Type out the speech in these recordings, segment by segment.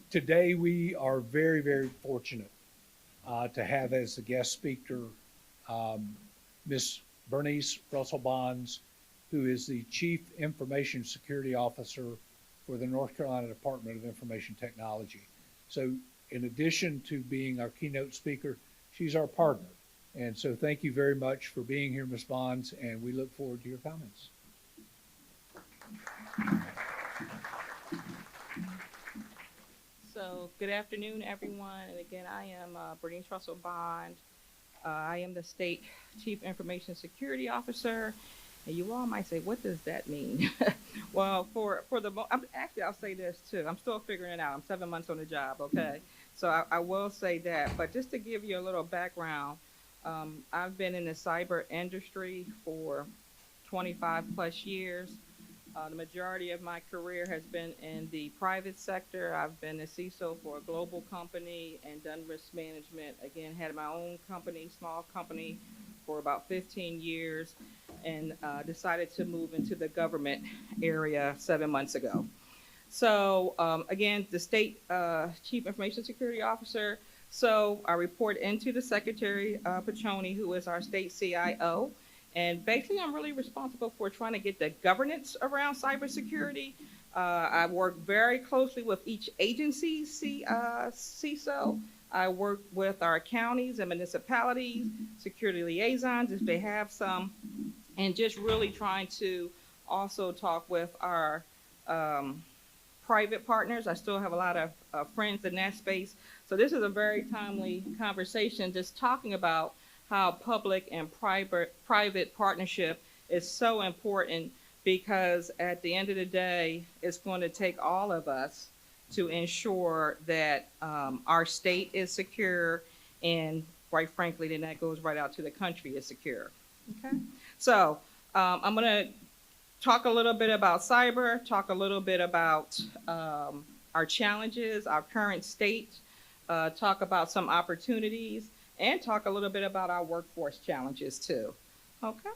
Today we are very, very fortunate to have as a guest speaker Miss Bernice Russell Bonds, who is the Chief Information Security Officer for the North Carolina Department of Information Technology. So in addition to being our keynote speaker, she's our partner. And so thank you very much for being here, Ms. Bonds, and we look forward to your comments. So good afternoon, everyone. And again, I am Bernice Russell Bond. I am the State Chief Information Security Officer. And you all might say, what does that mean? Well, actually, I'll say this too. I'm still figuring it out. I'm 7 months on the job, okay? So I will say that. But just to give you a little background, I've been in the cyber industry for 25 plus years. The majority of my career has been in the private sector. I've been a CISO for a global company and done risk management. Again, had my own company, small company, for about 15 years, and decided to move into the government area 7 months ago. So again, the State Chief Information Security Officer. So I report into the Secretary Pachoni, who is our state CIO. And basically, I'm really responsible for trying to get the governance around cybersecurity. I work very closely with each agency, CISO. I work with our counties and municipalities, security liaisons, if they have some, and just really trying to also talk with our private partners. I still have a lot of friends in that space. So this is a very timely conversation, just talking about how public and private partnership is so important, because at the end of the day, it's going to take all of us to ensure that our state is secure, and quite frankly, then that goes right out to the country is secure. Okay. So I'm going to talk a little bit about cyber, talk a little bit about our challenges, our current state, talk about some opportunities, and talk a little bit about our workforce challenges too. Okay.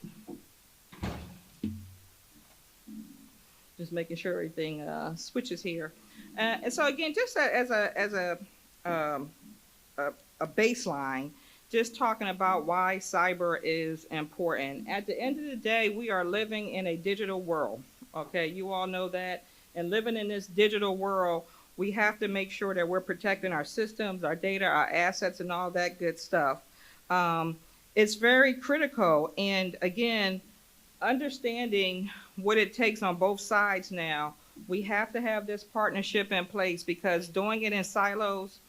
Just making sure everything switches here. And so again, just as a baseline, just talking about why cyber is important. At the end of the day, we are living in a digital world. Okay, you all know that. And living in this digital world, we have to make sure that we're protecting our systems, our data, our assets, and all that good stuff. It's very critical. And again, understanding what it takes on both sides now, we have to have this partnership in place, because doing it in silos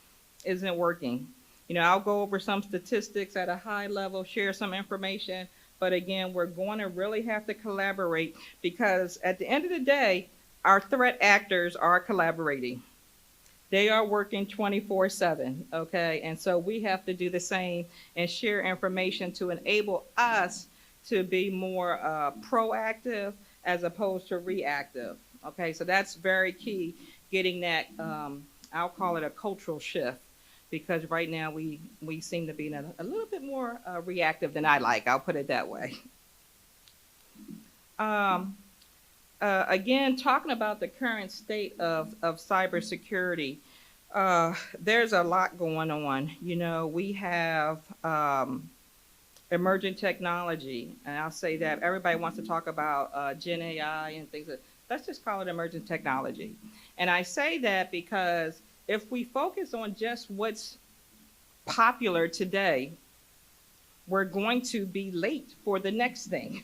isn't working. You know, I'll go over some statistics at a high level, share some information, but again, we're going to really have to collaborate, because at the end of the day, our threat actors are collaborating. They are working 24/7, okay? And so we have to do the same and share information to enable us to be more proactive as opposed to reactive, okay? So that's very key, getting that, I'll call it a cultural shift, because right now we seem to be in a little bit more reactive than I like. I'll put it that way. Again, talking about the current state of cybersecurity, there's a lot going on. You know, we have emerging technology, and I'll say that everybody wants to talk about Gen AI and things. Let's just call it emerging technology. And I say that because if we focus on just what's popular today, we're going to be late for the next thing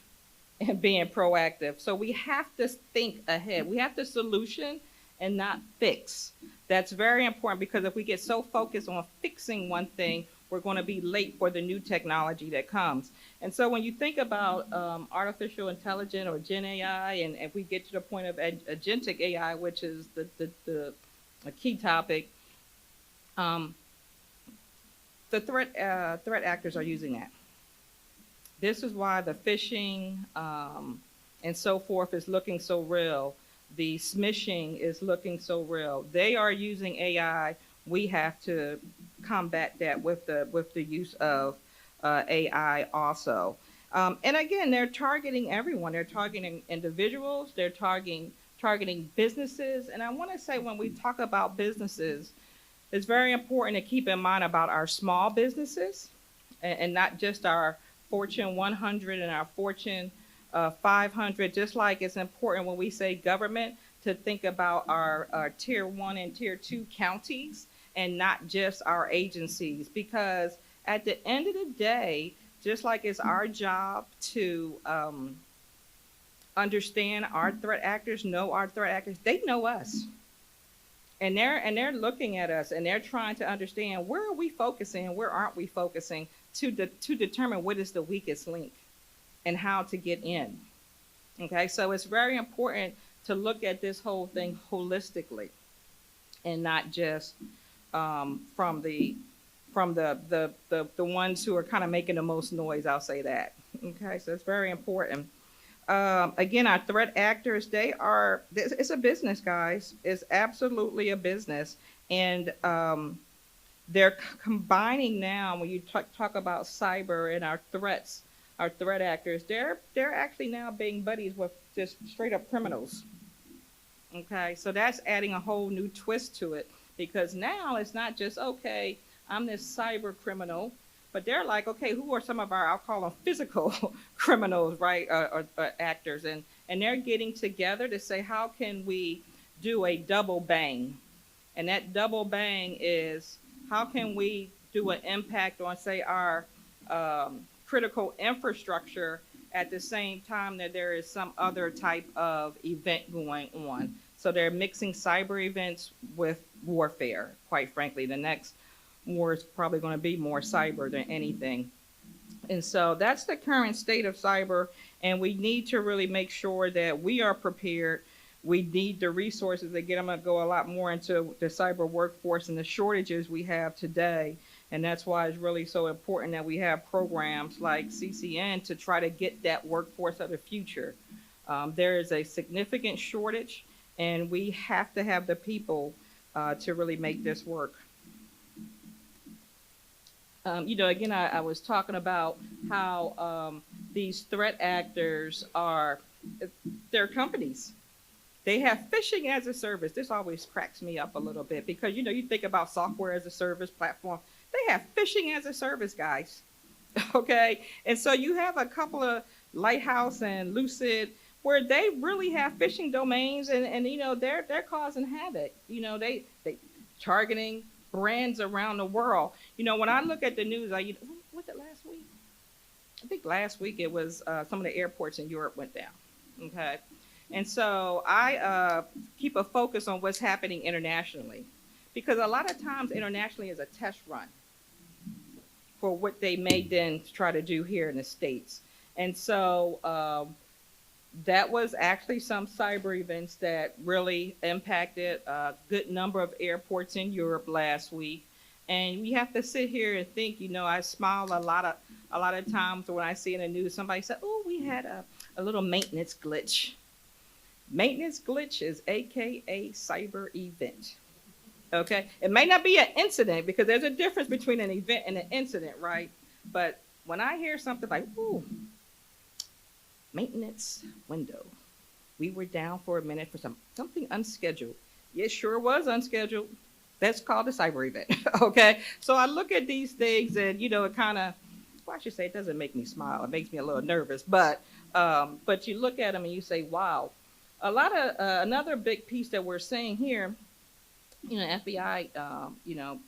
and being proactive. So we have to think ahead. We have to solution and not fix. That's very important, because if we get so focused on fixing one thing, we're going to be late for the new technology that comes. And so when you think about artificial intelligence or Gen AI, and if we get to the point of agentic AI, which is the key topic, the threat actors are using that. This is why the phishing and so forth is looking so real. The smishing is looking so real. They are using AI. We have to combat that with the use of AI also. And again, they're targeting everyone. They're targeting individuals. They're targeting targeting businesses. And I want to say when we talk about businesses, it's very important to keep in mind about our small businesses and not just our Fortune 100 and our Fortune 500, just like it's important when we say government to think about our tier 1 and tier 2 counties and not just our agencies. Because at the end of the day, just like it's our job to understand our threat actors, know our threat actors, they know us. And they're looking at us and they're trying to understand where are we focusing, where aren't we focusing to determine what is the weakest link and how to get in. Okay, so it's very important to look at this whole thing holistically and not just from the ones who are kind of making the most noise. I'll say that. Okay, so it's very important. Again, our threat actors, it's a business, guys. It's absolutely a business. And they're combining now, when you talk about cyber and our threats, our threat actors, they're actually now being buddies with just straight up criminals. Okay, so that's adding a whole new twist to it, because now it's not just, okay, I'm this cyber criminal, but they're like, okay, who are some of our, I'll call them physical criminals, right, or actors, and they're getting together to say, how can we do a double bang? And that double bang is, how can we do an impact on, say, our critical infrastructure at the same time that there is some other type of event going on? So they're mixing cyber events with warfare, quite frankly. The next war is probably going to be more cyber than anything. And so that's the current state of cyber, and we need to really make sure that we are prepared. We need the resources. Again, I'm going to go a lot more into the cyber workforce and the shortages we have today. And that's why it's really so important that we have programs like CCN to try to get that workforce of the future. There is a significant shortage, and we have to have the people to really make this work. Again, I was talking about how these threat actors they're companies. They have phishing as a service. This always cracks me up a little bit because, you think about software as a service platform. They have phishing as a service, guys. Okay. And so you have a couple of Lighthouse and Lucid where they really have phishing domains and they're causing havoc. They targeting brands around the world. When I look at the news, was it last week? I think last week it was some of the airports in Europe went down. Okay. And so I keep a focus on what's happening internationally, because a lot of times internationally is a test run for what they may then try to do here in the States. And so that was actually some cyber events that really impacted a good number of airports in Europe last week. And we have to sit here and think, I smile a lot of times when I see in the news, somebody said, oh, we had a little maintenance glitch. Maintenance glitch is AKA cyber event. Okay. It may not be an incident, because there's a difference between an event and an incident, right? But when I hear something like, ooh, maintenance window, we were down for a minute for something unscheduled. It sure was unscheduled. That's called a cyber event. Okay. So I look at these things and, it kind of, I should say it doesn't make me smile. It makes me a little nervous, but you look at them and you say, wow. A lot of another big piece that we're seeing here, FBI,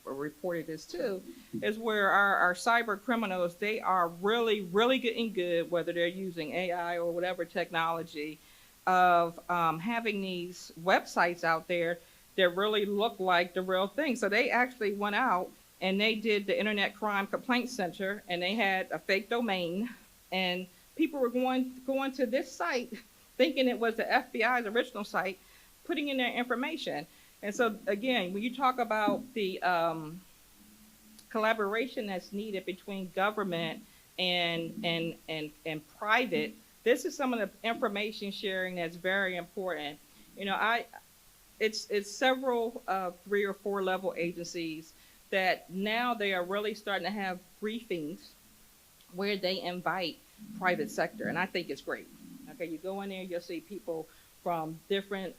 reported this too, is where our cyber criminals, they are really, really getting good, whether they're using AI or whatever technology, of having these websites out there that really look like the real thing. So they actually went out and they did the Internet Crime Complaint Center, and they had a fake domain, and people were going to this site thinking it was the FBI's original site, putting in their information. And so, again, when you talk about the collaboration that's needed between government and private, this is some of the information sharing that's very important. It's several 3 or 4 level agencies that now they are really starting to have briefings where they invite private sector, and I think it's great. Okay, you go in there, you'll see people from different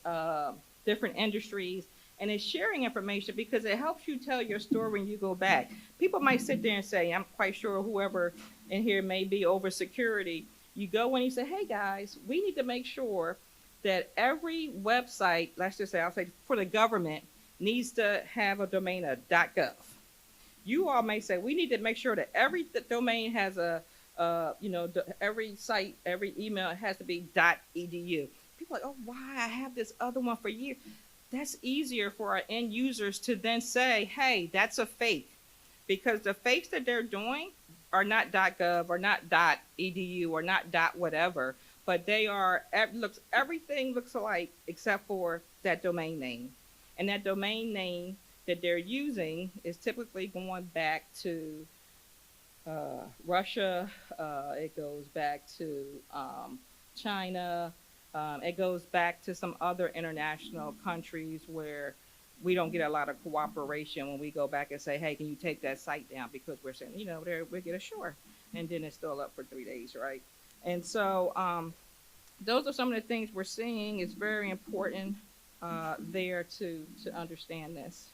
industries, and it's sharing information because it helps you tell your story when you go back. People might sit there and say, I'm quite sure whoever in here may be over security. You go in and you say, hey guys, we need to make sure that every website, let's just say, I'll say for the government, needs to have a domain of .gov. You all may say we need to make sure that every domain has a, every site, every email has to be .edu. People are like, oh, why? I have this other one for years. That's easier for our end users to then say, hey, that's a fake. Because the fakes that they're doing are not .gov or not .edu or not whatever, but they are, everything looks alike except for that domain name. And that domain name that they're using is typically going back to Russia. It goes back to China. It goes back to some other international countries where we don't get a lot of cooperation when we go back and say, hey, can you take that site down? Because we're saying, we get ashore. And then it's still up for 3 days, right? And so those are some of the things we're seeing. It's very important there to understand this.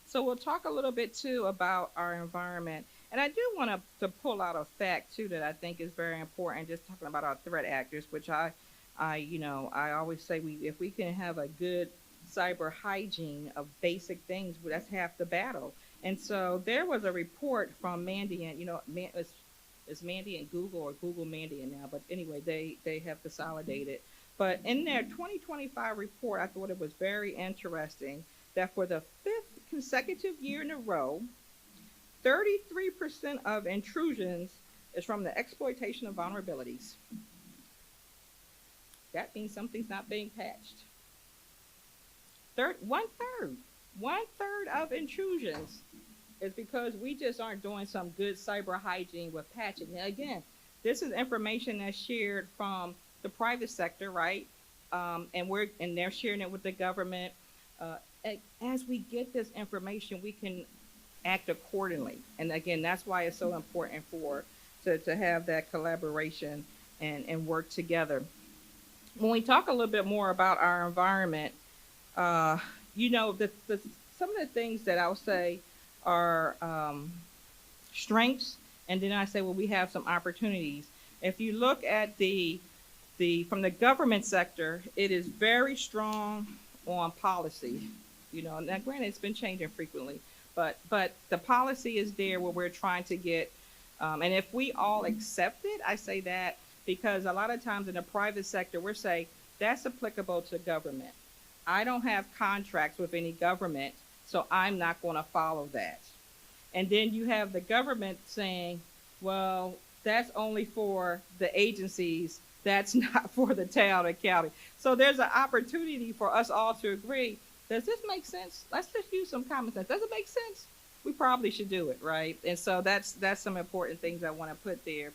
So we'll talk a little bit too about our environment. And I do want to pull out a fact too that I think is very important, just talking about our threat actors, which I always say if we can have a good cyber hygiene of basic things, that's half the battle. And so there was a report from Mandiant, it's Mandiant Google or Google Mandiant now, but anyway, they have consolidated. But in their 2025 report, I thought it was very interesting that for the 5th consecutive year in a row, 33% of intrusions is from the exploitation of vulnerabilities. That means something's not being patched. One third of intrusions is because we just aren't doing some good cyber hygiene with patching. Now, again, this is information that's shared from the private sector, right? And they're sharing it with the government. As we get this information, we can act accordingly. And again, that's why it's so important to have that collaboration and work together. When we talk a little bit more about our environment, some of the things that I'll say are strengths, and then I say, well, we have some opportunities. If you look at from the government sector, it is very strong on policy. Now granted, it's been changing frequently, but the policy is there where we're trying to get, and if we all accept it, I say that because a lot of times in the private sector, we're saying that's applicable to government. I don't have contracts with any government, so I'm not going to follow that. And then you have the government saying, well, that's only for the agencies. That's not for the town or county. So there's an opportunity for us all to agree. Does this make sense? Let's just use some common sense. Does it make sense? We probably should do it, right? And so that's some important things I want to put there.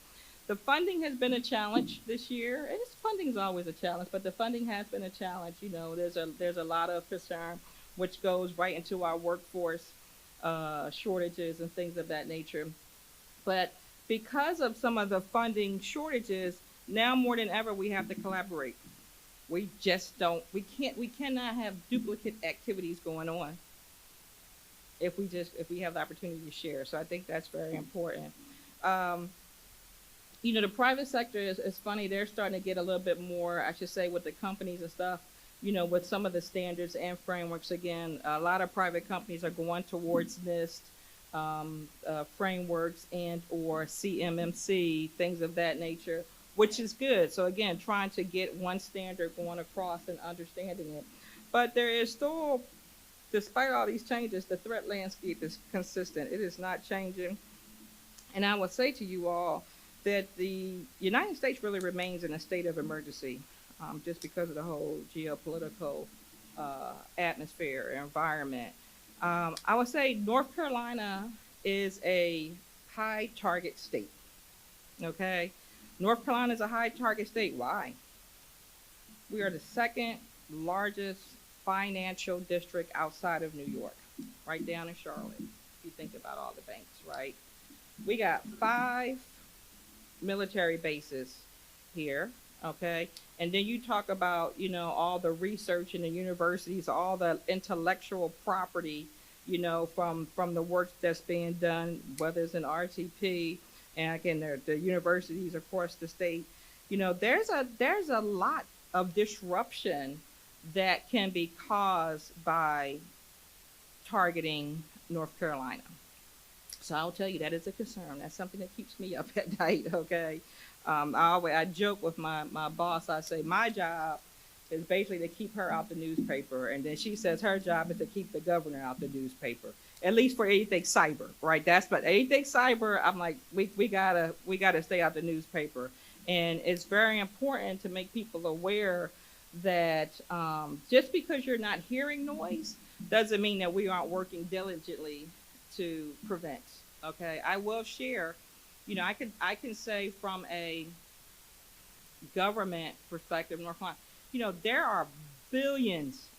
The funding has been a challenge this year. And funding is always a challenge, but the funding has been a challenge. There's a lot of concern, which goes right into our workforce shortages and things of that nature. But because of some of the funding shortages, now more than ever, we have to collaborate. We cannot have duplicate activities going on if we have the opportunity to share. So I think that's very important. The private sector is funny. They're starting to get a little bit more, I should say, with the companies and stuff, with some of the standards and frameworks. Again, a lot of private companies are going towards NIST frameworks and or CMMC, things of that nature, which is good. So again, trying to get one standard going across and understanding it. But there is still, despite all these changes, the threat landscape is consistent. It is not changing. And I would say to you all that the United States really remains in a state of emergency just because of the whole geopolitical atmosphere, environment. I would say North Carolina is a high target state, okay? North Carolina is a high target state. Why? We are the second largest financial district outside of New York, right down in Charlotte, if you think about all the banks, right? We got 5 military bases here, okay? And then you talk about, all the research in the universities, all the intellectual property, from the work that's being done, whether it's in RTP, and again, the universities across the state. There's a lot of disruption that can be caused by targeting North Carolina. So I'll tell you that is a concern. That's something that keeps me up at night. Okay, I joke with my boss. I say my job is basically to keep her out the newspaper, and then she says her job is to keep the governor out the newspaper. At least for anything cyber, right? That's but anything cyber. I'm like we gotta stay out the newspaper, and it's very important to make people aware that just because you're not hearing noise doesn't mean that we aren't working diligently to prevent. Okay, I will share. I can say from a government perspective, North Carolina, there are billions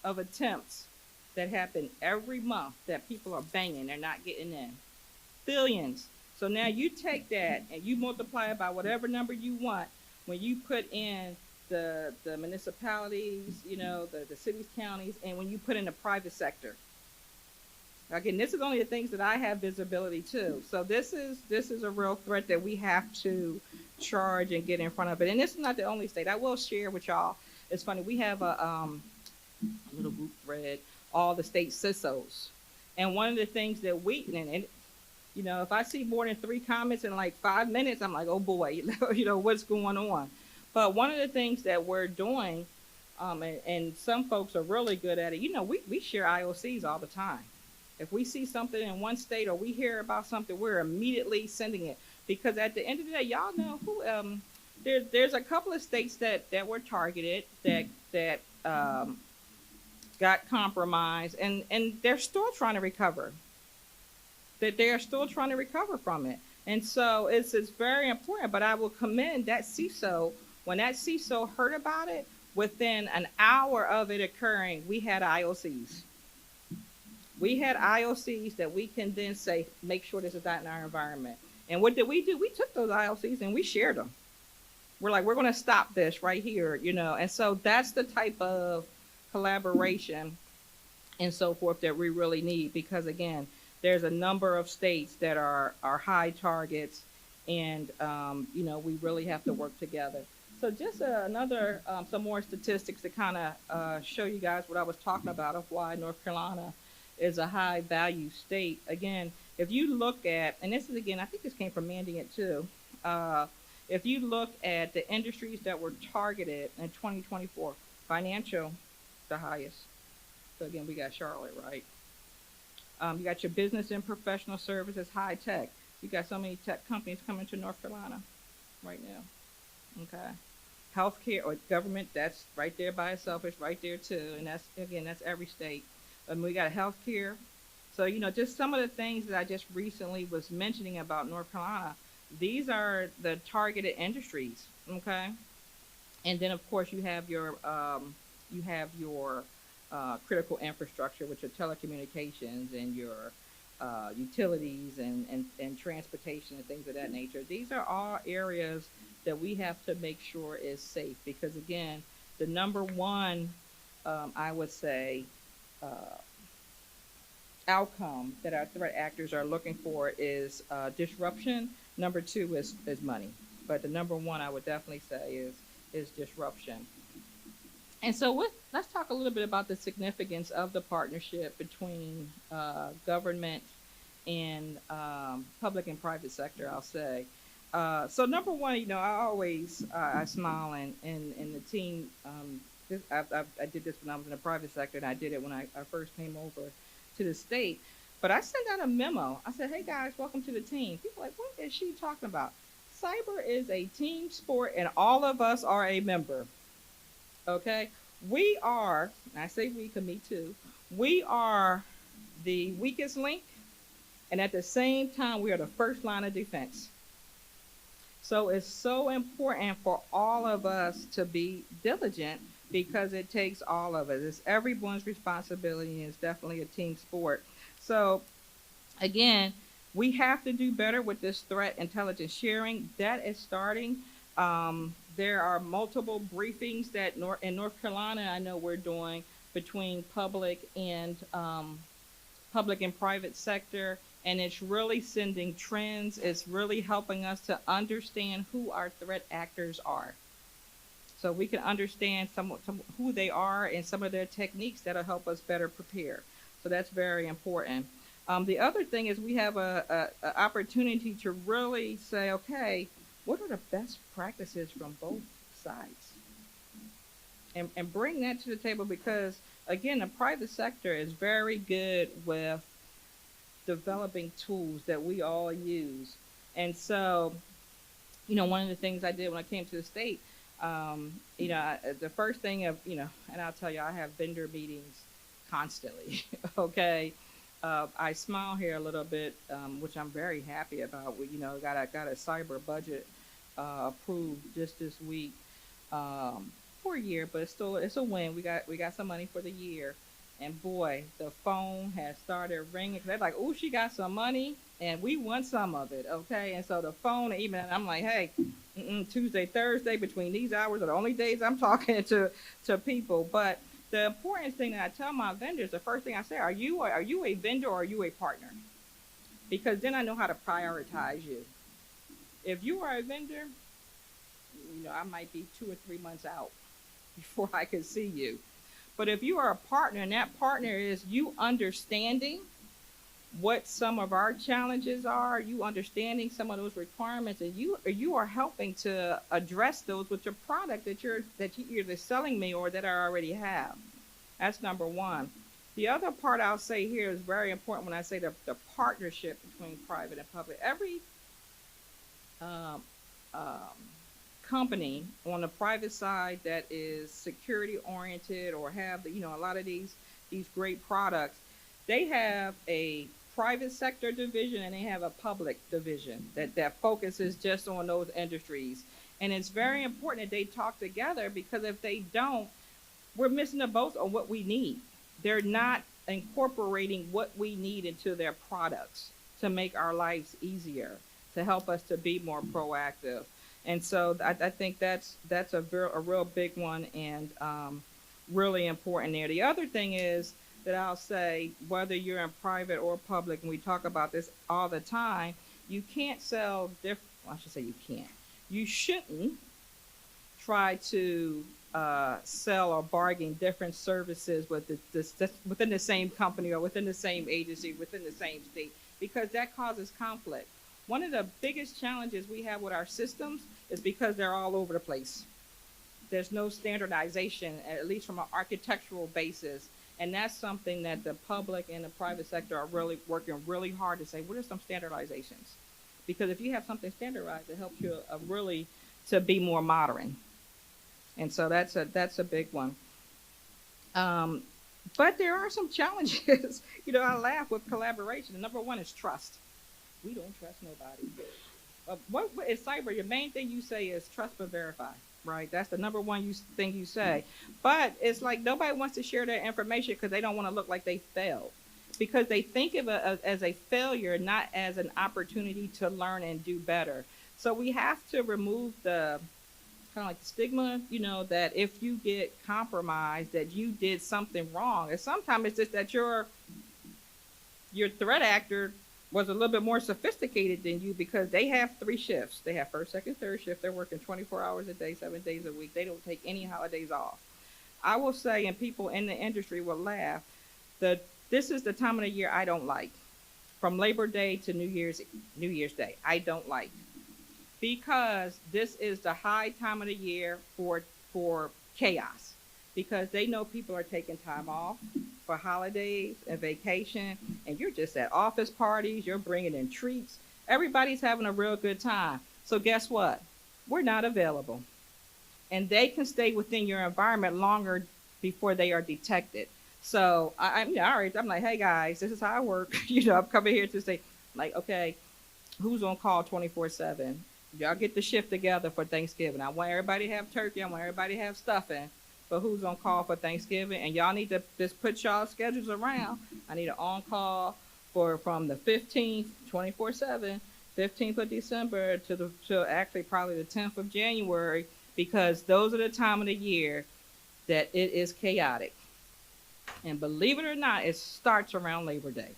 of attempts that happen every month that people are banging, they're not getting in. Billions. So now you take that and you multiply it by whatever number you want. When you put in the municipalities, the cities, counties, and when you put in the private sector. Again, this is only the things that I have visibility to. So this is a real threat that we have to charge and get in front of it. And this is not the only state. I will share with y'all. It's funny. We have a little group thread, all the state CISOs, and one of the things that and if I see more than 3 comments in like 5 minutes, I'm like, oh boy, what's going on? But one of the things that we're doing, and some folks are really good at it. We share IOCs all the time. If we see something in one state or we hear about something, we're immediately sending it, because at the end of the day, y'all know who. There's a couple of states that were targeted that got compromised, and they're still trying to recover. That they are still trying to recover from it, and so it's very important. But I will commend that CISO. When that CISO heard about it, within an hour of it occurring, we had IOCs. We had IOCs that we can then say, make sure this is not in our environment. And what did we do? We took those IOCs and we shared them. We're like, we're going to stop this right here, And so that's the type of collaboration and so forth that we really need, because again, there's a number of states that are high targets, and we really have to work together. So just some more statistics to kind of show you guys what I was talking about of why North Carolina is a high value state. Again, if you look at, and this is again, I think this came from Mandiant too. If you look at the industries that were targeted in 2024, financial, the highest. So again, we got Charlotte, right? You got your business and professional services, high tech. You got so many tech companies coming to North Carolina right now. Okay. Healthcare or government, that's right there by itself. It's right there too. And that's every state. We got healthcare. So, just some of the things that I just recently was mentioning about North Carolina, these are the targeted industries. Okay. And then of course you have your critical infrastructure, which are telecommunications and your utilities and transportation and things of that nature. These are all areas that we have to make sure is safe, because again, the number one, I would say, outcome that our threat actors are looking for is disruption. Number 2 is money, but the number 1 I would definitely say is disruption. And so let's talk a little bit about the significance of the partnership between government and public and private sector, I'll say. So number 1, I always I smile and the team. I did this when I was in the private sector, and I did it when I first came over to the state. But I sent out a memo. I said, hey guys, welcome to the team. People are like, what is she talking about? Cyber is a team sport, and all of us are a member. Okay? We are, and I say we, because me too, we are the weakest link, and at the same time, we are the first line of defense. So it's so important for all of us to be diligent, because it takes all of us. It's everyone's responsibility, and it's definitely a team sport. So again, We have to do better with this threat intelligence sharing. That is starting. There are multiple briefings that in North Carolina, I know we're doing between public and private sector, and it's really sending trends. It's really helping us to understand who our threat actors are, so we can understand some who they are and some of their techniques that'll help us better prepare. So that's very important. The other thing is we have a opportunity to really say, okay, what are the best practices from both sides? And bring that to the table, because again, the private sector is very good with developing tools that we all use. And so, one of the things I did when I came to the state, the first thing and I'll tell you, I have vendor meetings constantly. Okay. I smile here a little bit, which I'm very happy about. We, got a cyber budget approved just this week for a year, but it's a win. We got some money for the year, and boy, the phone has started ringing. They're like, "Oh, she got some money, and we want some of it." Okay, and so the phone, even I'm like, "Hey, Tuesday, Thursday, between these hours are the only days I'm talking to people." But the important thing that I tell my vendors, the first thing I say, are you a vendor or are you a partner? Because then I know how to prioritize you. If you are a vendor, I might be 2 or 3 months out before I can see you. But if you are a partner, and that partner is you understanding what some of our challenges are, you understanding some of those requirements, and you are helping to address those with your product that you're either selling me or that I already have. That's number one. The other part I'll say here is very important when I say the partnership between private and public. Every um, um, company on the private side that is security oriented or have a lot of these great products, they have a private sector division and they have a public division that focuses just on those industries. And it's very important that they talk together, because if they don't, we're missing the boat on what we need. They're not incorporating what we need into their products to make our lives easier, to help us to be more proactive. And so I think that's a real big one, and really important there. The other thing is that I'll say, whether you're in private or public, and we talk about this all the time, you can't sell different. Well, I should say you can't. You shouldn't try to sell or bargain different services within the same company or within the same agency, within the same state, because that causes conflict. One of the biggest challenges we have with our systems is because they're all over the place. There's no standardization, at least from an architectural basis. And that's something that the public and the private sector are really working really hard to say, what are some standardizations? Because if you have something standardized, it helps you really to be more modern. And so that's a big one. But there are some challenges. I laugh with collaboration. Number one is trust. We don't trust nobody. What is cyber? Your main thing you say is trust but verify, right? That's the number one thing you say. But it's like nobody wants to share their information because they don't want to look like they failed. Because they think of it as a failure, not as an opportunity to learn and do better. So we have to remove the kind of like the stigma, that if you get compromised, that you did something wrong. And sometimes it's just that your threat actor was a little bit more sophisticated than you, because they have 3 shifts. They have first, second, third shift. They're working 24 hours a day, 7 days a week. They don't take any holidays off. I will say, and people in the industry will laugh, that this is the time of the year I don't like. From Labor Day to New Year's Day, I don't like. Because this is the high time of the year for chaos. Because they know people are taking time off for holidays and vacation, and you're just at office parties, you're bringing in treats. Everybody's having a real good time. So guess what? We're not available. And they can stay within your environment longer before they are detected. So I'm like, hey guys, this is how I work. I'm coming here to say, like, okay, who's on call 24/7? Y'all get the shift together for Thanksgiving. I want everybody to have turkey. I want everybody to have stuffing. But who's on call for Thanksgiving? And y'all need to just put y'all schedules around. I need an on-call from the 15th, 24/7, 15th of December to actually probably the 10th of January, because those are the time of the year that it is chaotic. And believe it or not, it starts around Labor Day.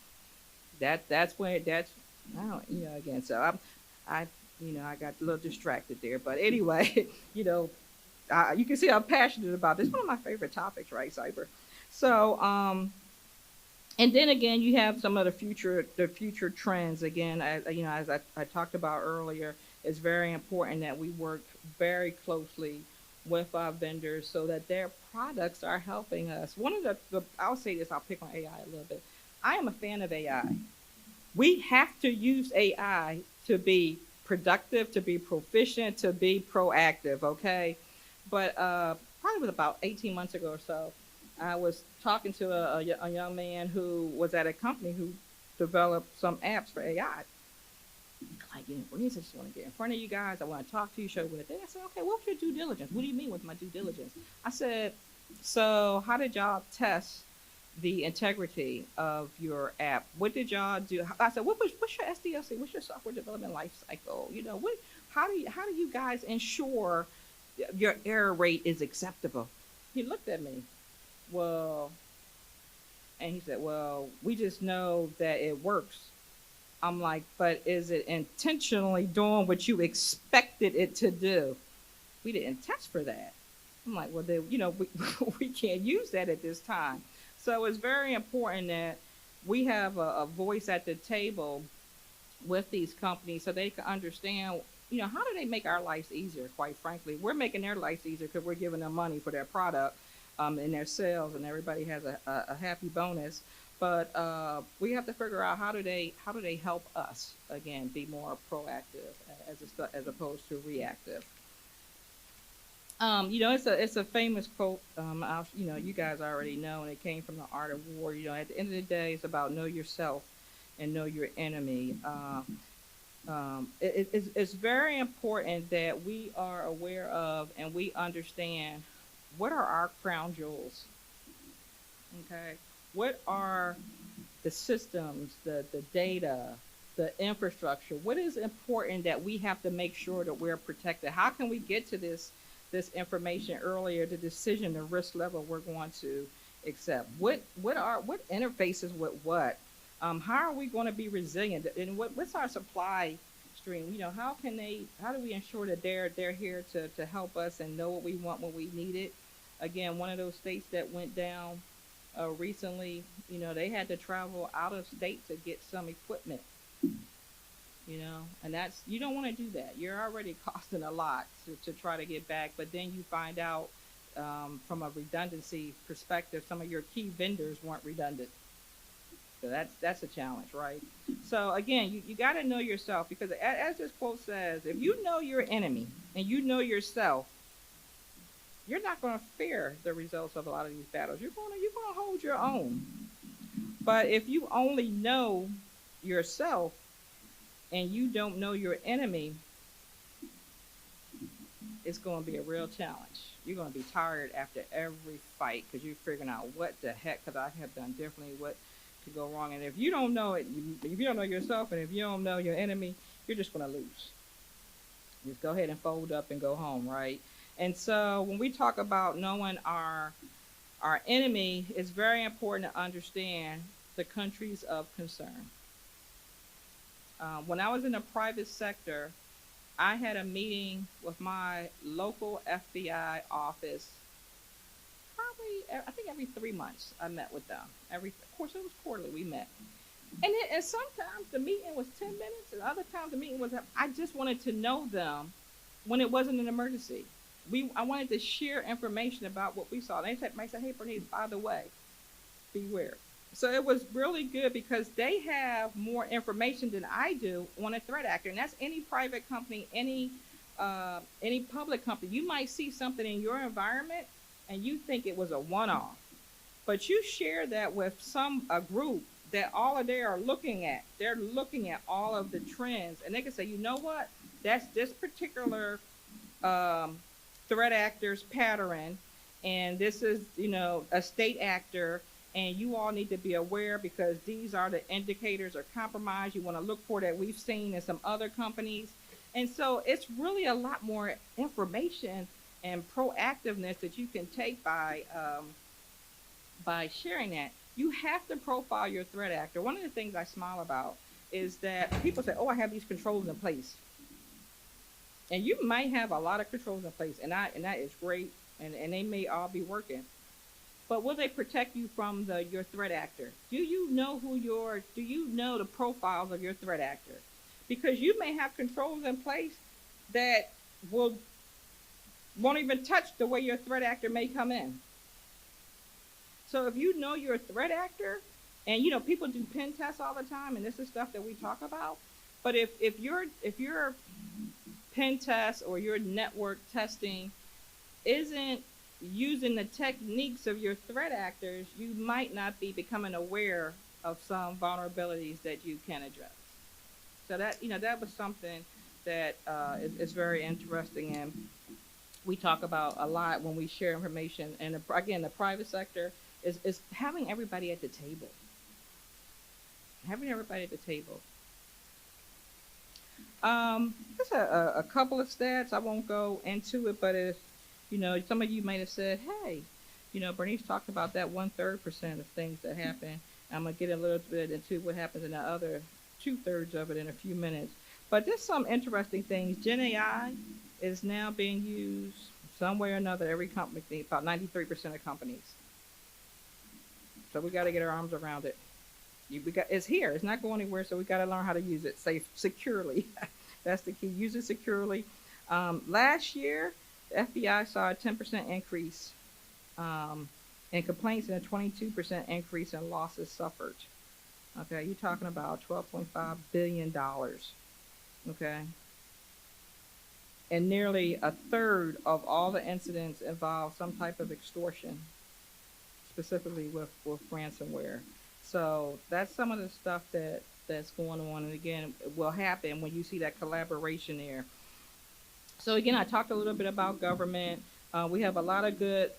That's when that's I don't again. So I I got a little distracted there, but anyway, you can see I'm passionate about this. One of my favorite topics, right, cyber. So and then again, you have some of the future trends. Again, as I talked about earlier, it's very important that we work very closely with our vendors so that their products are helping us. One of I'll say this, I'll pick on AI a little bit. I am a fan of AI. We have to use AI to be productive, to be proficient, to be proactive, okay? But probably was about 18 months ago or so, I was talking to a young man who was at a company who developed some apps for AI. Like, Bernice, I just want to get in front of you guys. I want to talk to you, show you what it is. I said, okay, what's your due diligence? What do you mean with my due diligence? I said, so how did y'all test the integrity of your app? What did y'all do? I said, what's your SDLC? What's your software development life cycle? How do you guys ensure your error rate is acceptable? He looked at me. Well, and he said, well, we just know that it works. I'm like, but is it intentionally doing what you expected it to do? We didn't test for that. I'm like, well, then, we can't use that at this time. So it's very important that we have a voice at the table with these companies so they can understand, how do they make our lives easier, quite frankly. We're making their lives easier because we're giving them money for their product and their sales, and everybody has a happy bonus. But we have to figure out how do they help us, again, be more proactive as opposed to reactive. It's a famous quote. You guys already know, and it came from the Art of War. At the end of the day, it's about know yourself and know your enemy. It's very important that we are aware of and we understand what are our crown jewels. Okay, what are the systems, the data, the infrastructure? What is important that we have to make sure that we're protected? How can we get to this information earlier, the decision, the risk level we're going to accept? What interfaces with what? How are we going to be resilient? And what's our supply stream? How do we ensure that they're here to help us and know what we want when we need it? Again, one of those states that went down recently, they had to travel out of state to get some equipment. And that's, you don't want to do that. You're already costing a lot to try to get back, but then you find out from a redundancy perspective, some of your key vendors weren't redundant. So that's a challenge, right? So again, you got to know yourself, because as this quote says, if you know your enemy and you know yourself, you're not going to fear the results of a lot of these battles. You're going to hold your own. But if you only know yourself and you don't know your enemy, it's going to be a real challenge. You're going to be tired after every fight because you're figuring out what the heck could I have done differently, what could go wrong. And if you don't know it, if you don't know yourself and if you don't know your enemy, you're just going to lose. Just go ahead and fold up and go home, right? And so when we talk about knowing our enemy, it's very important to understand the countries of concern. When I was in the private sector, I had a meeting with my local FBI office. Probably, I think every 3 months I met with them. Of course, it was quarterly we met. And sometimes the meeting was 10 minutes, and other times the meeting was, I just wanted to know them when it wasn't an emergency. I wanted to share information about what we saw. They might say, hey, Bernice, by the way, beware. So it was really good because they have more information than I do on a threat actor. And that's any private company, any public company. You might see something in your environment and you think it was a one-off. But you share that with a group that all of they are looking at. They're looking at all of the trends. And they can say, you know what? That's this particular threat actor's pattern, and this is a state actor, and you all need to be aware because these are the indicators of compromise you want to look for that we've seen in some other companies. And so it's really a lot more information and proactiveness that you can take by sharing that. You have to profile your threat actor. One of the things I smile about is that people say, "Oh, I have these controls in place," and you might have a lot of controls in place, and that is great, and they may all be working. But will they protect you from your threat actor? Do you know the profiles of your threat actor? Because you may have controls in place that won't even touch the way your threat actor may come in. So if you know your threat actor, and people do pen tests all the time, and this is stuff that we talk about. But if your pen test or your network testing isn't using the techniques of your threat actors, you might not be becoming aware of some vulnerabilities that you can address. So that was something that is very interesting, and we talk about a lot when we share information. And again, the private sector is having everybody at the table. Having everybody at the table. Just a couple of stats. I won't go into it, but if some of you might have said, "Hey, Bernice talked about that 1/3% of things that happen." I'm gonna get a little bit into what happens in the other 2/3 of it in a few minutes. But just some interesting things. Gen AI is now being used some way or another. Every company, about 93% of companies. So we got to get our arms around it. It's here. It's not going anywhere. So we got to learn how to use it securely. That's the key. Use it securely. Last year, the FBI saw a 10% increase in complaints and a 22% increase in losses suffered. Okay, you're talking about $12.5 billion. Okay. And nearly a third of all the incidents involve some type of extortion, specifically with ransomware. So that's some of the stuff that's going on. And again, it will happen when you see that collaboration there. So again, I talked a little bit about government. We have a lot of good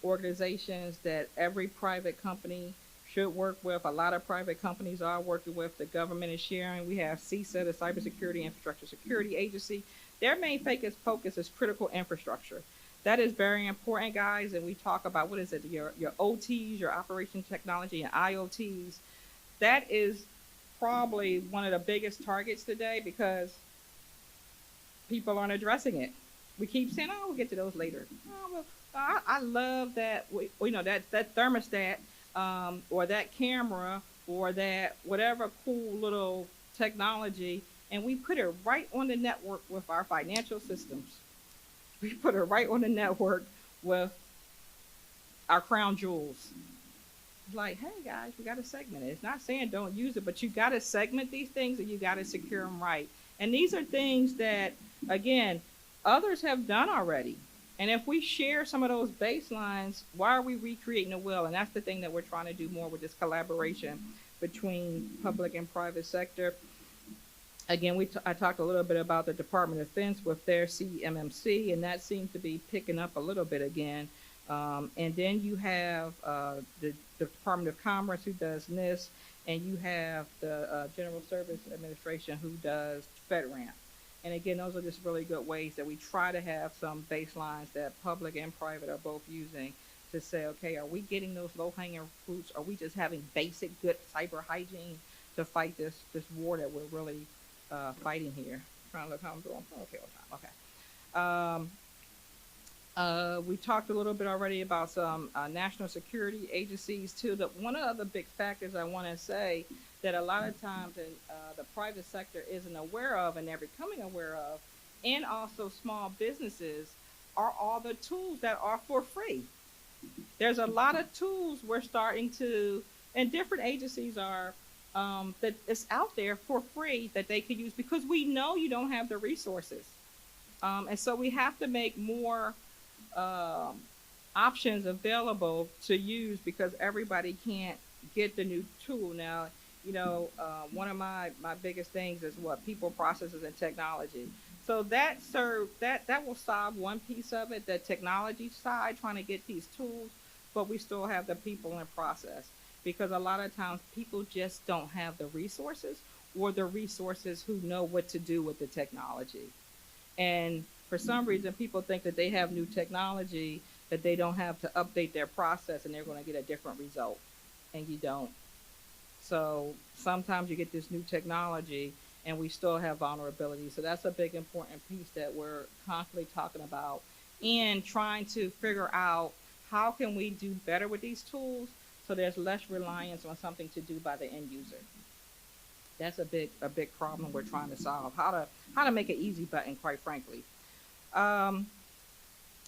organizations that every private company should work with. A lot of private companies are working with. The government is sharing. We have CISO, the Cybersecurity Infrastructure Security Agency. Their main focus is critical infrastructure. That is very important, guys. And we talk about, what is it, your OTs, your operation technology, and IoTs. That is probably one of the biggest targets today because people aren't addressing it. We keep saying, "Oh, we'll get to those later." Oh, well, I love that. That thermostat, or that camera, or that whatever cool little technology, and we put it right on the network with our financial systems. We put it right on the network with our crown jewels. It's like, hey guys, we got to segment it. It's not saying don't use it, but you got to segment these things and you got to secure them right. And these are things that, again, others have done already. And if we share some of those baselines, why are we recreating the wheel? And that's the thing that we're trying to do more with this collaboration between public and private sector. Again, I talked a little bit about the Department of Defense with their CMMC, and that seems to be picking up a little bit again. And then you have the Department of Commerce, who does NIST, and you have the General Service Administration, who does FedRAMP. And again, those are just really good ways that we try to have some baselines that public and private are both using to say, okay, are we getting those low-hanging fruits? Are we just having basic good cyber hygiene to fight this war that we're really fighting here? Trying to look how I'm doing. Okay, on time. Okay. We talked a little bit already about some national security agencies too. One of the big factors I want to say that a lot of times the private sector isn't aware of, and they're becoming aware of, and also small businesses, are all the tools that are for free. There's a lot of tools we're starting to, and different agencies are, that is out there for free that they can use because we know you don't have the resources. And so we have to make more options available to use because everybody can't get the new tool. Now, one of my biggest things is people, processes, and technology. So that will solve one piece of it, the technology side, trying to get these tools. but we still have the people and process, because a lot of times people just don't have the resources or the resources who know what to do with the technology. And for some reason, people think that they have new technology, that they don't have to update their process and they're going to get a different result. And you don't. So sometimes you get this new technology and we still have vulnerability. So that's a big important piece that we're constantly talking about and trying to figure out how can we do better with these tools so there's less reliance on something to do by the end user. That's a big problem we're trying to solve. How to make an easy button, quite frankly. Um,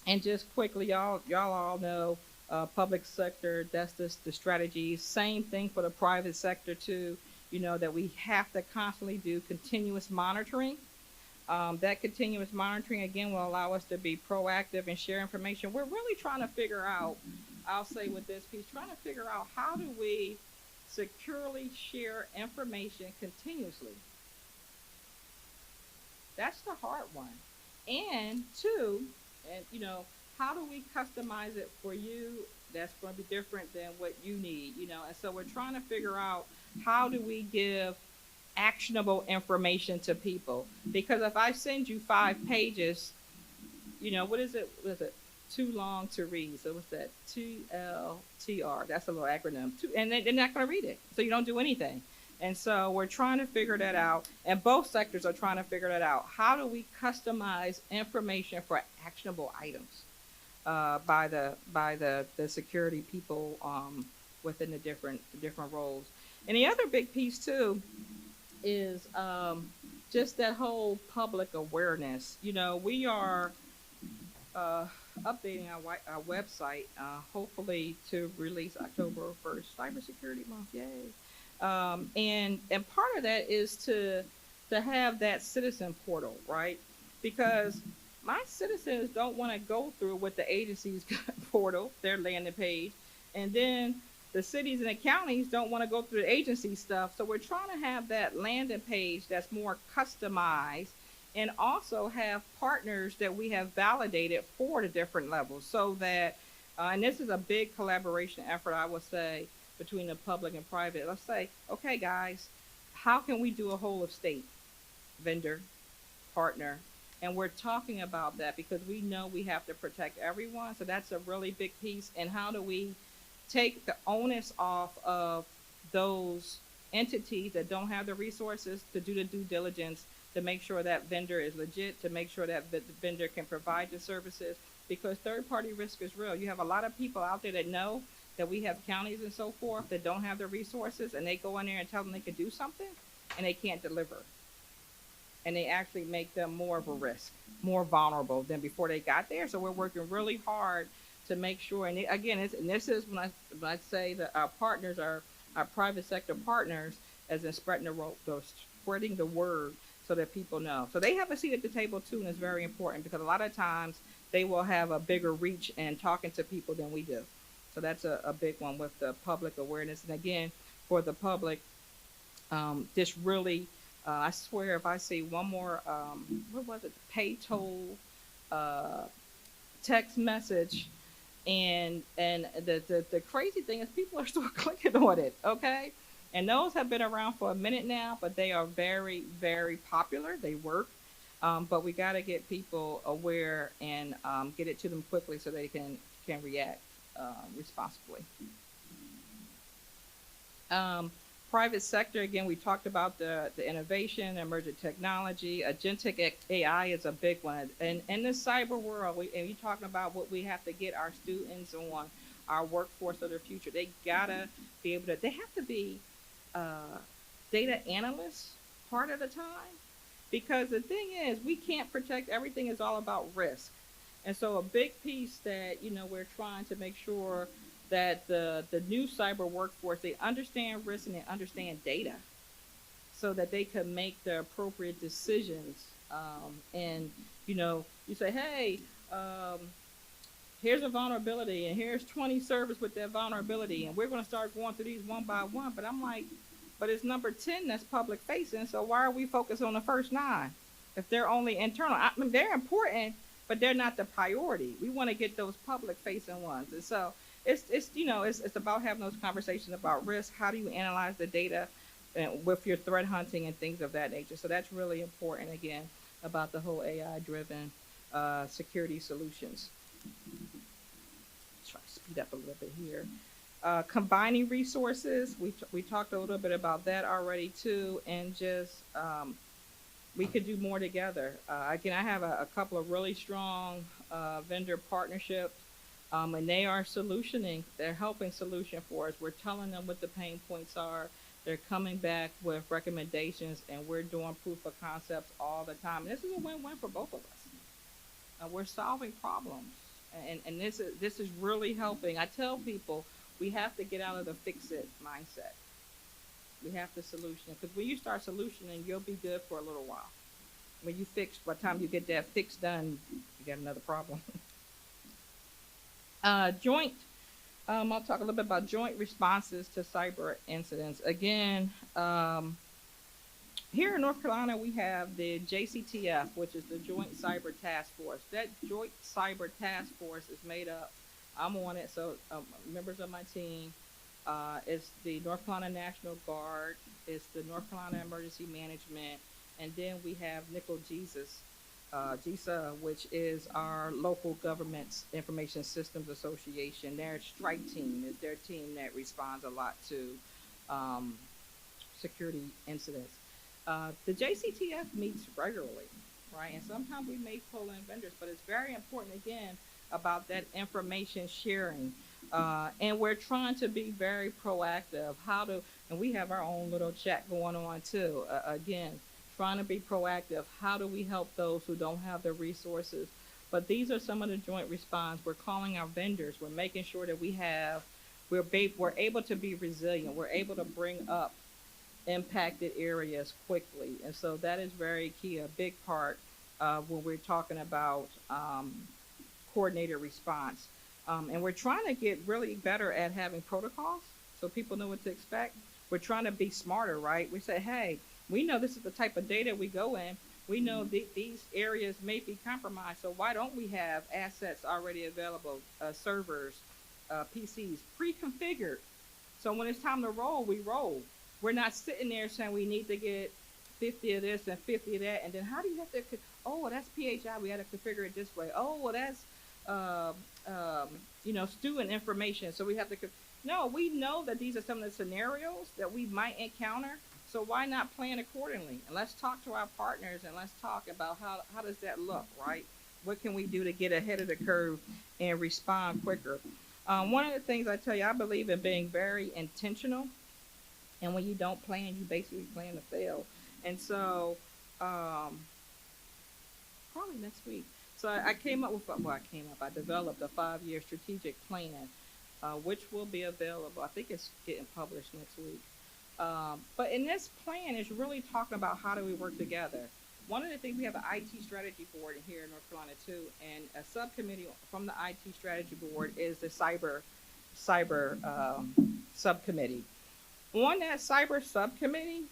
and just quickly, y'all all know public sector. That's the strategy. Same thing for the private sector too. You know that we have to constantly do continuous monitoring. That continuous monitoring again will allow us to be proactive and share information. We're really trying to figure out. I'll say with this piece, trying to figure out how do we securely share information continuously. That's the hard one. And two, and how do we customize it for you that's going to be different than what you need, and so we're trying to figure out how do we give actionable information to people, because if I send you 5 pages, what is it too long to read, so what's that, TLTR, that's a little acronym, and they're not going to read it, so you don't do anything. And so we're trying to figure that out, and both sectors are trying to figure that out. How do we customize information for actionable items by the security people within the different roles? And the other big piece too is just that whole public awareness. We are updating our website, hopefully to release October 1st, Cybersecurity Month, yay. And part of that is to have that citizen portal, right? Because my citizens don't want to go through what the agency's portal, their landing page, and then the cities and the counties don't want to go through the agency stuff. So we're trying to have that landing page that's more customized, and also have partners that we have validated for the different levels, so that, and this is a big collaboration effort, I would say, between the public and private. Let's say, okay, guys, how can we do a whole of state vendor partner? And we're talking about that because we know we have to protect everyone. So that's a really big piece. And how do we take the onus off of those entities that don't have the resources to do the due diligence, to make sure that vendor is legit, to make sure that the vendor can provide the services, because third-party risk is real. You have a lot of people out there that know that we have counties and so forth that don't have the resources, and they go in there and tell them they can do something, and they can't deliver. And they actually make them more of a risk, more vulnerable than before they got there. So we're working really hard to make sure, and again, this is when I say that our partners are our private sector partners, as in spreading the word so that people know. So they have a seat at the table too, and it's very important because a lot of times they will have a bigger reach in talking to people than we do. So that's a big one with the public awareness. And again, for the public, this really, I swear if I see one more, what was it, pay toll text message, and the crazy thing is people are still clicking on it, okay? And those have been around for a minute now, but they are very, very popular. They work. But we got to get people aware and get it to them quickly so they can react responsibly. Private sector, again, we talked about the innovation, emerging technology. Agentic AI is a big one. And in the cyber world, and you're talking about what we have to get our students on, our workforce of the future. They gotta be able to, they have to be data analysts part of the time. Because the thing is, we can't protect, everything is all about risk. And so a big piece that, we're trying to make sure that the new cyber workforce, they understand risk and they understand data so that they can make the appropriate decisions. And, you say, hey, here's a vulnerability and here's 20 servers with that vulnerability. And we're going to start going through these one by one. But I'm like, but it's number 10 that's public facing. So why are we focused on the first 9 if they're only internal? I mean, they're important, but they're not the priority. We want to get those public facing ones. And so it's about having those conversations about risk. How do you analyze the data and with your threat hunting and things of that nature? So that's really important, again, about the whole AI driven security solutions. Try to speed up a little bit here. Combining resources, we talked a little bit about that already too, and just we could do more together. Again, I have a couple of really strong vendor partnerships, and they are solutioning. They're helping solution for us. We're telling them what the pain points are. They're coming back with recommendations, and we're doing proof of concepts all the time. And this is a win-win for both of us. We're solving problems, and this is really helping. I tell people we have to get out of the fix-it mindset. We have to solution, because when you start solutioning, you'll be good for a little while. When you fix, by the time you get that fix done, you got another problem. Joint. I'll talk a little bit about joint responses to cyber incidents. Again, here in North Carolina, we have the JCTF, which is the Joint Cyber Task Force. That Joint Cyber Task Force is made up, I'm on it, so members of my team, it's the North Carolina National Guard, it's the North Carolina Emergency Management, and then we have Nickel Jesus, GISA, which is our local government's Information Systems Association. Their strike team is their team that responds a lot to security incidents. The JCTF meets regularly, right? And sometimes we may pull in vendors, but it's very important, again, about that information sharing. And we're trying to be very proactive. And we have our own little chat going on too. Again, trying to be proactive. How do we help those who don't have the resources? But these are some of the joint response. We're calling our vendors. We're making sure that we're able to be resilient. We're able to bring up impacted areas quickly. And so that is very key, a big part when we're talking about coordinated response. And we're trying to get really better at having protocols so people know what to expect. We're trying to be smarter, right? We say, hey, we know this is the type of data we go in. We know these areas may be compromised, so why don't we have assets already available, servers, PCs, pre-configured. So when it's time to roll, we roll. We're not sitting there saying we need to get 50 of this and 50 of that, and then how do you have to, oh, that's PHI, we had to configure it this way. Oh, well, that's, stewing information, so we have to, no, we know that these are some of the scenarios that we might encounter, so why not plan accordingly? And let's talk to our partners, and let's talk about how does that look, right? What can we do to get ahead of the curve and respond quicker? One of the things I tell you, I believe in being very intentional. And when you don't plan, you basically plan to fail. And so, probably next week. So I developed a 5-year strategic plan, which will be available. I think it's getting published next week. But in this plan, it's really talking about how do we work together. One of the things, we have an IT strategy board here in North Carolina too, and a subcommittee from the IT strategy board is the cyber subcommittee. On that cyber subcommittee,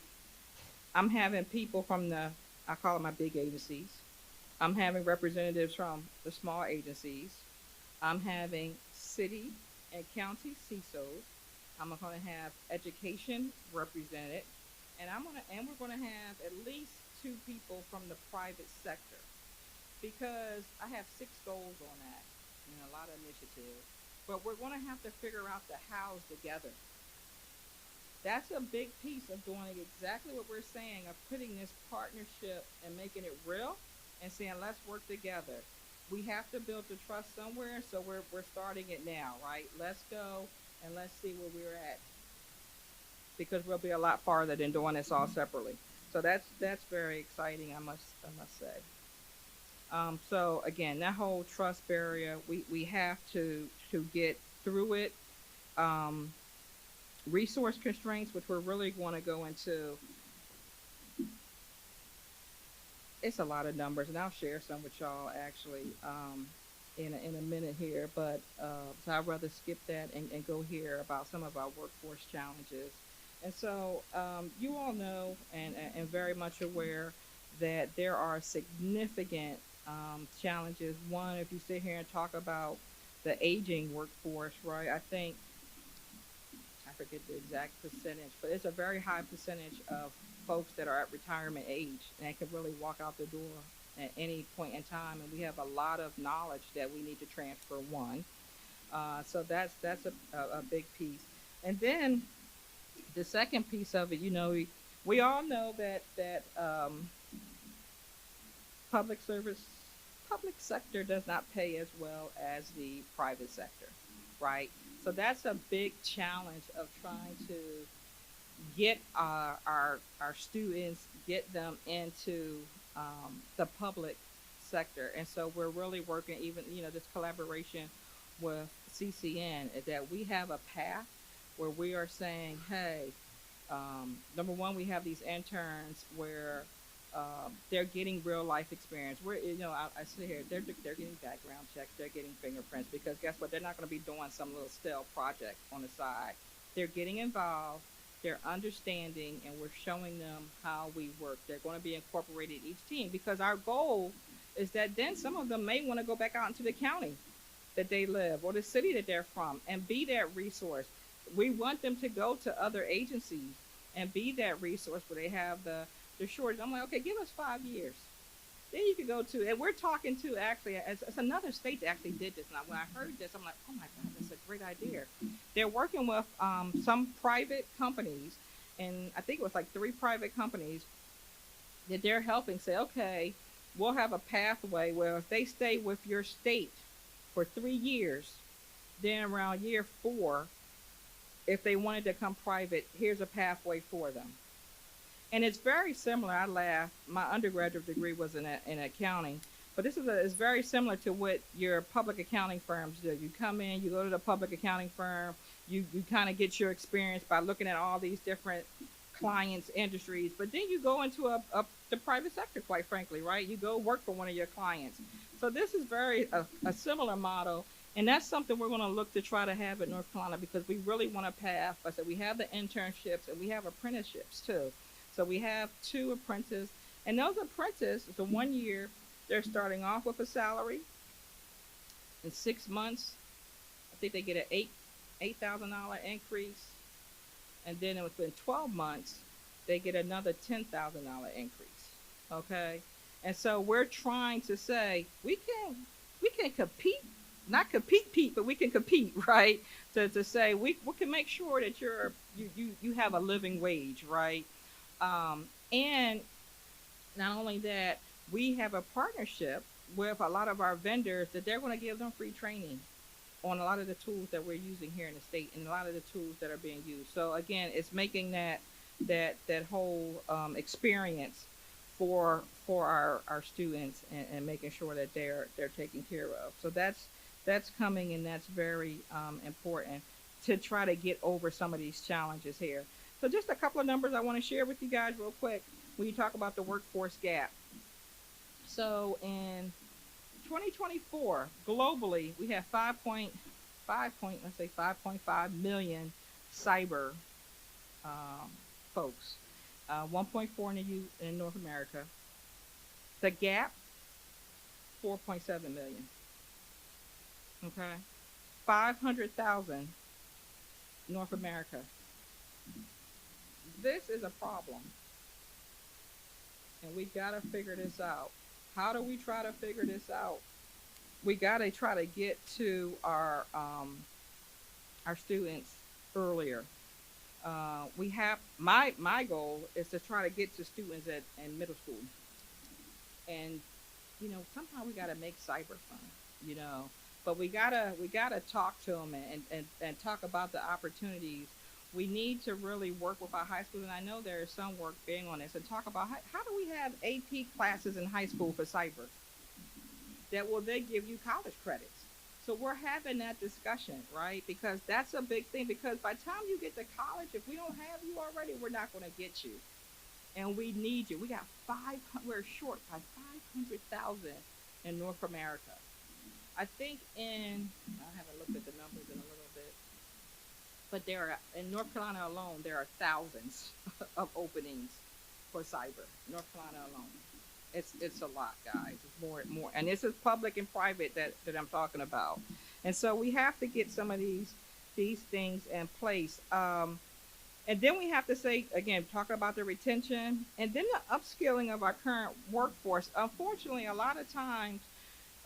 I'm having people from I call them my big agencies. I'm having representatives from the small agencies. I'm having city and county CISOs. I'm going to have education represented, and we're going to have at least 2 people from the private sector, because I have 6 goals on that, and a lot of initiatives. But we're going to have to figure out the hows together. That's a big piece of doing exactly what we're saying, of putting this partnership and making it real and saying, let's work together. We have to build the trust somewhere, so we're starting it now, right? Let's go and let's see where we're at, because we'll be a lot farther than doing this all separately. So that's very exciting, I must say. So again, that whole trust barrier, we have to get through it. Resource constraints, which we're really going to go into. It's a lot of numbers, and I'll share some with y'all actually in a minute here. But so I'd rather skip that and go here about some of our workforce challenges. And so you all know and very much aware that there are significant challenges. One, if you sit here and talk about the aging workforce, right? I think I forget the exact percentage, but it's a very high percentage of folks that are at retirement age and can really walk out the door at any point in time. And we have a lot of knowledge that we need to transfer. One, so that's a big piece. And then the second piece of it, we all know that public service, public sector does not pay as well as the private sector, right? So that's a big challenge of trying to get our students, get them into the public sector. And so we're really working, even this collaboration with CCN, is that we have a path where we are saying, hey, number one, we have these interns where they're getting real life experience. I sit here, they're getting background checks, they're getting fingerprints, because guess what? They're not going to be doing some little stale project on the side. They're getting involved, they're understanding, and we're showing them how we work. They're going to be incorporated each team, because our goal is that then some of them may want to go back out into the county that they live or the city that they're from and be that resource. We want them to go to other agencies and be that resource where they have the shortage. I'm like, okay, give us 5 years. Then you can go to, and we're talking to actually, as another state that actually did this. And when I heard this, I'm like, oh my God, that's a great idea. They're working with some private companies, and I think it was like 3 private companies that they're helping say, okay, we'll have a pathway where if they stay with your state for 3 years, then around year 4, if they wanted to come private, here's a pathway for them. And it's very similar. I laugh. My undergraduate degree was in accounting, but this is very similar to what your public accounting firms do. You come in, you go to the public accounting firm, you kind of get your experience by looking at all these different clients, industries, but then you go into the private sector, quite frankly, right? You go work for one of your clients. So this is a similar model. And that's something we're going to look to try to have at North Carolina, because we really want a path. Like I said, we have the internships and we have apprenticeships too. So we have 2 apprentices, and those apprentices, the 1 year, they're starting off with a salary. In 6 months, I think they get an $8,000 increase, and then within 12 months, they get another $10,000 increase. Okay, and so we're trying to say we can compete. Not compete, but we can compete, right? To say we can make sure that you have a living wage, right? And not only that, we have a partnership with a lot of our vendors that they're going to give them free training on a lot of the tools that we're using here in the state and a lot of the tools that are being used. So again, it's making that whole experience for our students and making sure that they're taken care of. So that's coming, and that's very important to try to get over some of these challenges here. So just a couple of numbers I want to share with you guys real quick when you talk about the workforce gap. So in 2024, globally, we have 5.5 million cyber folks, 1.4 in North America. The gap, 4.7 million. Okay, 500,000 North America. This is a problem, and we gotta figure this out. How do we try to figure this out? We gotta try to get to our students earlier. We have my goal is to try to get to students in middle school, and somehow we gotta make cyber fun, but we gotta talk to them and talk about the opportunities. We need to really work with our high school, and I know there is some work being on this, and talk about how do we have AP classes in high school for cyber that will then give you college credits. So we're having that discussion, right? Because that's a big thing, because by the time you get to college, if we don't have you already, we're not going to get you. And we need you. We're short by 500,000 in North America. I think I haven't looked at the numbers in a little bit, but in North Carolina alone, there are thousands of openings for cyber. North Carolina alone. It's a lot, guys. It's more, and this is public and private that I'm talking about. And so we have to get some of these things in place. And then we have to say, again, talk about the retention and then the upskilling of our current workforce. Unfortunately, a lot of times,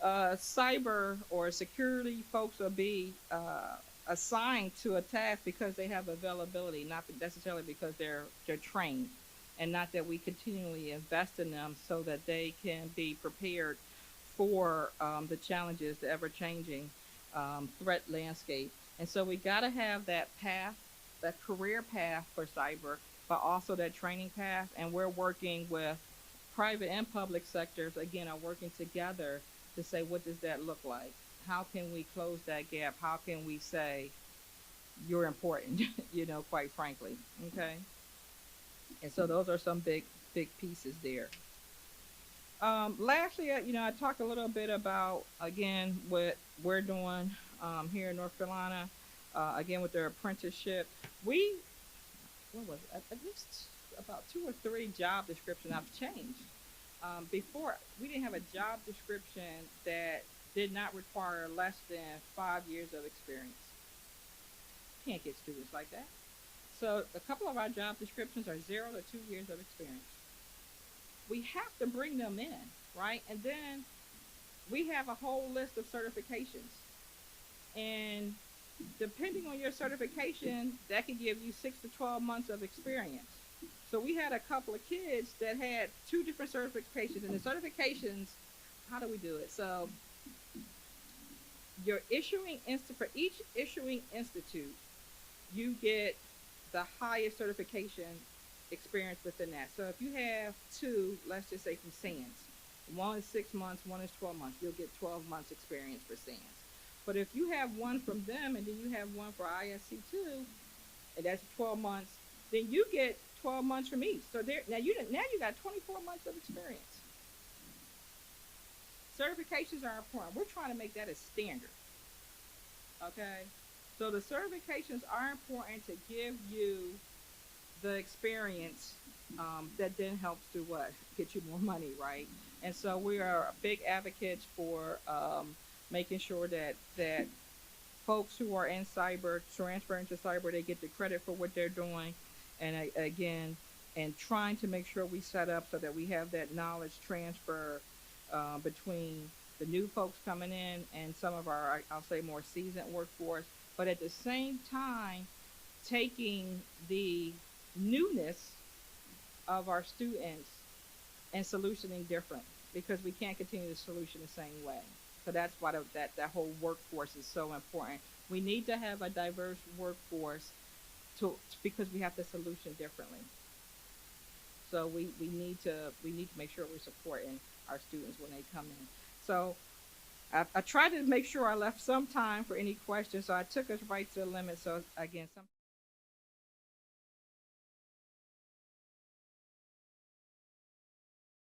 cyber or security folks will be assigned to a task because they have availability, not necessarily because they're trained, and not that we continually invest in them so that they can be prepared for the challenges, the ever changing threat landscape. And so we got to have that path, that career path for cyber, but also that training path. And we're working with private and public sectors, again, are working together to say, what does that look like? How can we close that gap? How can we say, you're important, quite frankly, okay? And so those are some big pieces there. Lastly, I talked a little bit about, again, what we're doing here in North Carolina, again, with their apprenticeship. What was it? At least about 2 or 3 job descriptions I've changed. Before, we didn't have a job description that did not require less than 5 years of experience. Can't get students like that. So a couple of our job descriptions are 0 to 2 years of experience. We have to bring them in, right? And then we have a whole list of certifications. And depending on your certification, that can give you 6 to 12 months of experience. So we had a couple of kids that had 2 different certifications, and the certifications, how do we do it? So for each issuing institute, you get the highest certification experience within that. So if you have 2, let's just say from SANS, one is 6 months, one is 12 months, you'll get 12 months experience for SANS. But if you have one from them and then you have one for ISC2, and that's 12 months, then you get 12 months from each. So now you got 24 months of experience. Certifications are important. We're trying to make that a standard. Okay? So the certifications are important to give you the experience that then helps to what? Get you more money, right? And so we are big advocates for making sure that folks who are in cyber, transfer into cyber, they get the credit for what they're doing. And again, and trying to make sure we set up so that we have that knowledge transfer between the new folks coming in and some of our, I'll say, more seasoned workforce, but at the same time, taking the newness of our students and solutioning different, because we can't continue to solution the same way. So that's why that whole workforce is so important. We need to have a diverse workforce because we have to solution differently. So we need to make sure we're supporting our students when they come in. So I tried to make sure I left some time for any questions. So I took us right to the limit. So again, some